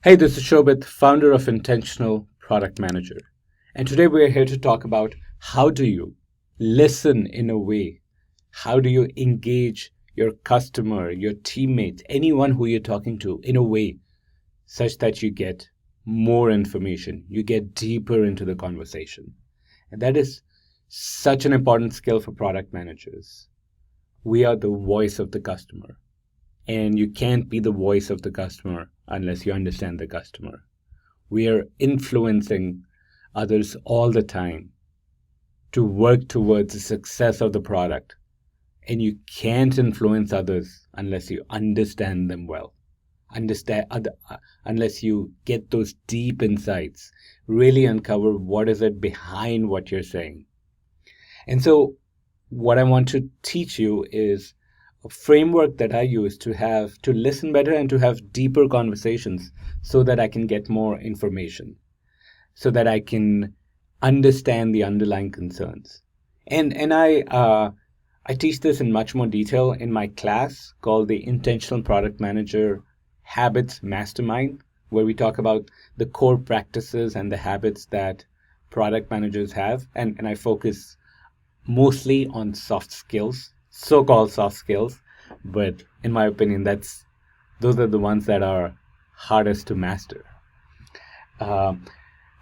Hey, this is Shobit, founder of Intentional Product Manager. And today we are here to talk about how do you listen in a way? How do you engage your customer, your teammates, anyone who you're talking to in a way such that you get more information, you get deeper into the conversation. And that is such an important skill for product managers. We are the voice of the customer. And you can't be the voice of the customer unless you understand the customer. We are influencing others all the time to work towards the success of the product. And you can't influence others unless you understand them well. Unless you get those deep insights, really uncover what is it behind what you're saying. And so what I want to teach you is a framework that I use to listen better and to have deeper conversations so that I can get more information, so that I can understand the underlying concerns. And I teach this in much more detail in my class called the Intentional Product Manager Habits Mastermind, where we talk about the core practices and the habits that product managers have. And I focus mostly on soft skills, so-called soft skills, but in my opinion, those are the ones that are hardest to master. But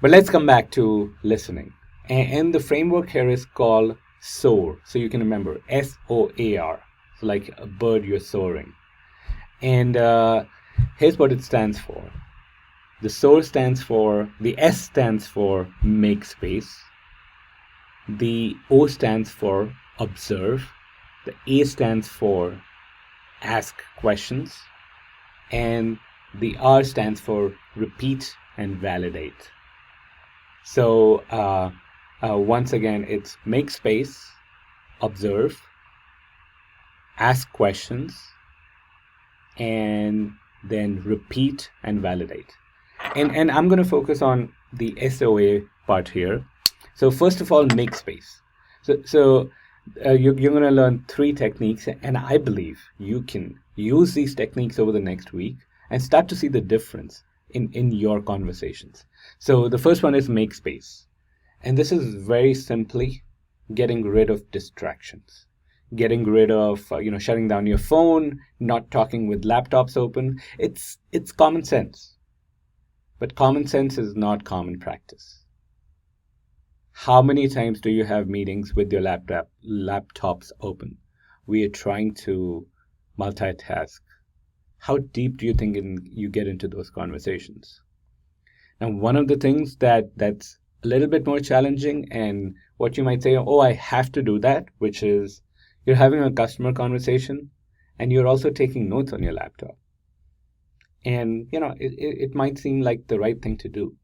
let's come back to listening. And the framework here is called SOAR. So you can remember SOAR. So like a bird you're soaring. And here's what it stands for. The S stands for make space. The O stands for observe. The A stands for ask questions. And the R stands for repeat and validate. So once again, it's make space, observe, ask questions, and then repeat and validate. And I'm going to focus on the SOA part here. So first of all, make space. So you're going to learn 3 techniques, and I believe you can use these techniques over the next week and start to see the difference in your conversations. So the first one is make space. And this is very simply getting rid of distractions, getting rid of, shutting down your phone, not talking with laptops open. It's common sense, but common sense is not common practice. How many times do you have meetings with your laptops open? We are trying to multitask. How deep do you think you get into those conversations? Now, one of the things that's a little bit more challenging, and what you might say, oh, I have to do that, which is you're having a customer conversation and you're also taking notes on your laptop. And, it might seem like the right thing to do.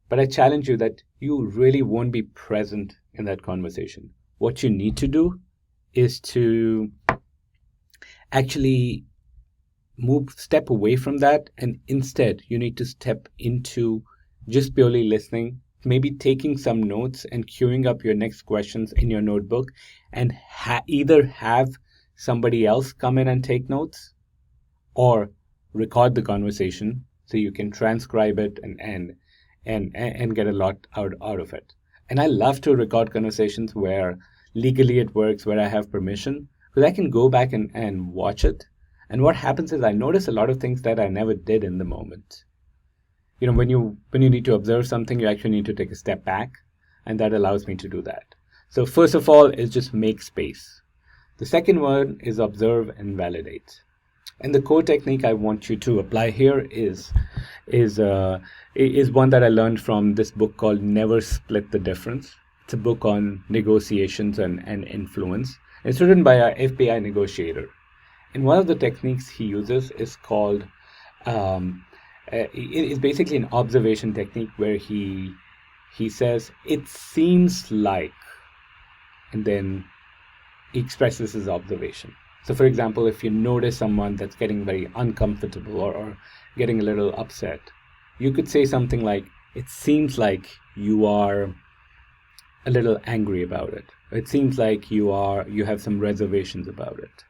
But I challenge you that you really won't be present in that conversation. What you need to do is to actually step away from that. And instead, you need to step into just purely listening, maybe taking some notes and queuing up your next questions in your notebook, and either have somebody else come in and take notes or record the conversation so you can transcribe it and get a lot out of it. And I love to record conversations where legally it works, where I have permission, because I can go back and watch it. And what happens is I notice a lot of things that I never did in the moment. When you need to observe something, you actually need to take a step back, and that allows me to do that. So first of all is just make space. The second one is observe and validate. And the core technique I want you to apply here is one that I learned from this book called Never Split the Difference. It's a book on negotiations and influence. It's written by an FBI negotiator. And one of the techniques he uses is called, it's basically an observation technique where he says, it seems like, and then he expresses his observation. So for example, if you notice someone that's getting very uncomfortable or getting a little upset, you could say something like, it seems like you are a little angry about it. It seems like you have some reservations about it.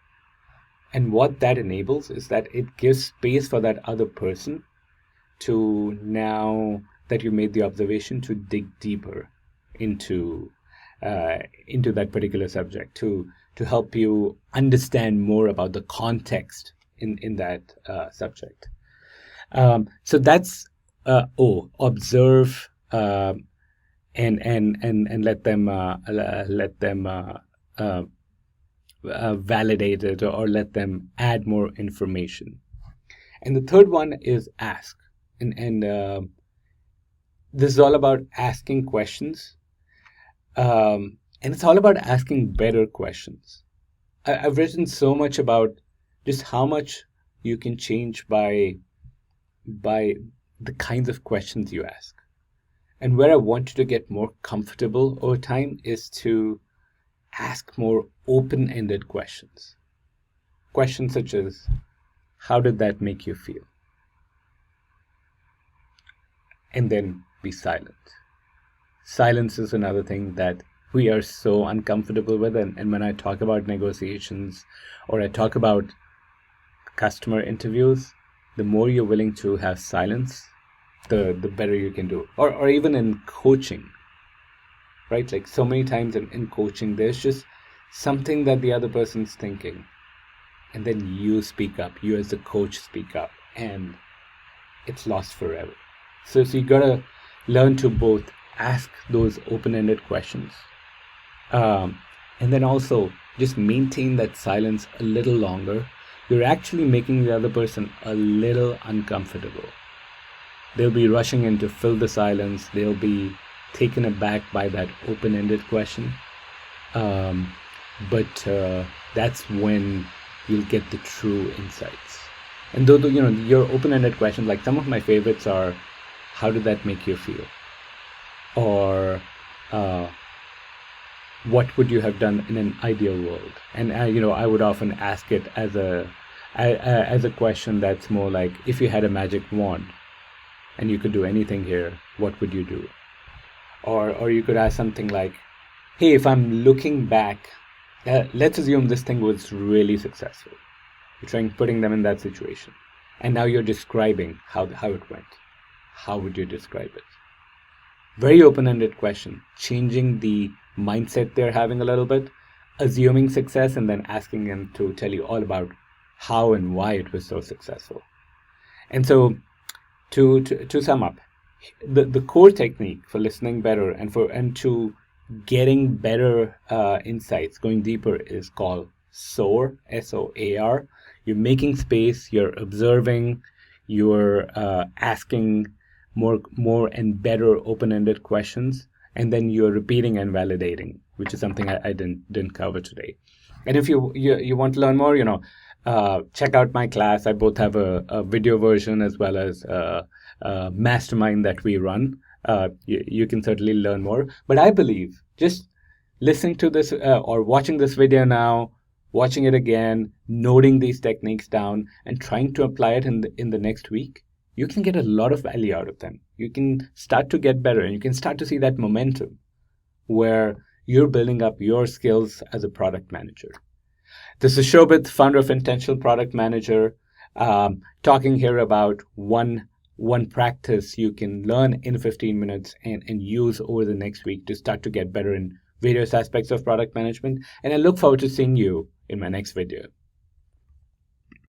And what that enables is that it gives space for that other person to, now that you made the observation, to dig deeper into that particular subject, to help you understand more about the context in that subject. So that's observe, and let them validate it, or let them add more information. And the third one is ask, and this is all about asking questions, and it's all about asking better questions. I've written so much about just how much you can change by the kinds of questions you ask. And where I want you to get more comfortable over time is to ask more open-ended questions. Questions such as, how did that make you feel? And then be silent. Silence is another thing that we are so uncomfortable with. And when I talk about negotiations, or I talk about customer interviews, the more you're willing to have silence, the better you can do. Or even in coaching, right? Like so many times in coaching, there's just something that the other person's thinking, and then you speak up, you as the coach speak up, and it's lost forever. So you gotta learn to both ask those open-ended questions, and then also just maintain that silence a little longer. You're actually making the other person a little uncomfortable. They'll be rushing in to fill the silence. They'll be taken aback by that open-ended question. But that's when you'll get the true insights. And though your open-ended questions, like some of my favorites are, how did that make you feel? Or what would you have done in an ideal world? And I would often ask it as a question that's more like, if you had a magic wand and you could do anything here, what would you do? Or you could ask something like, hey, if I'm looking back, let's assume this thing was really successful. You're putting them in that situation. And now you're describing how it went. How would you describe it? Very open-ended question, changing the mindset they're having a little bit, assuming success, and then asking them to tell you all about how and why it was so successful. And so to sum up, the core technique for listening better and to getting better insights, going deeper, is called SOAR, SOAR. You're making space, you're observing, you're asking more and better open-ended questions, and then you're repeating and validating, which is something I didn't cover today. And if you want to learn more, check out my class. I both have a video version as well as a mastermind that we run. You can certainly learn more. But I believe just listening to this or watching this video now, watching it again, noting these techniques down, and trying to apply it in the next week, you can get a lot of value out of them. You can start to get better, and you can start to see that momentum where you're building up your skills as a product manager. This is Shobit, founder of Intentional Product Manager, talking here about one practice you can learn in 15 minutes and use over the next week to start to get better in various aspects of product management. And I look forward to seeing you in my next video.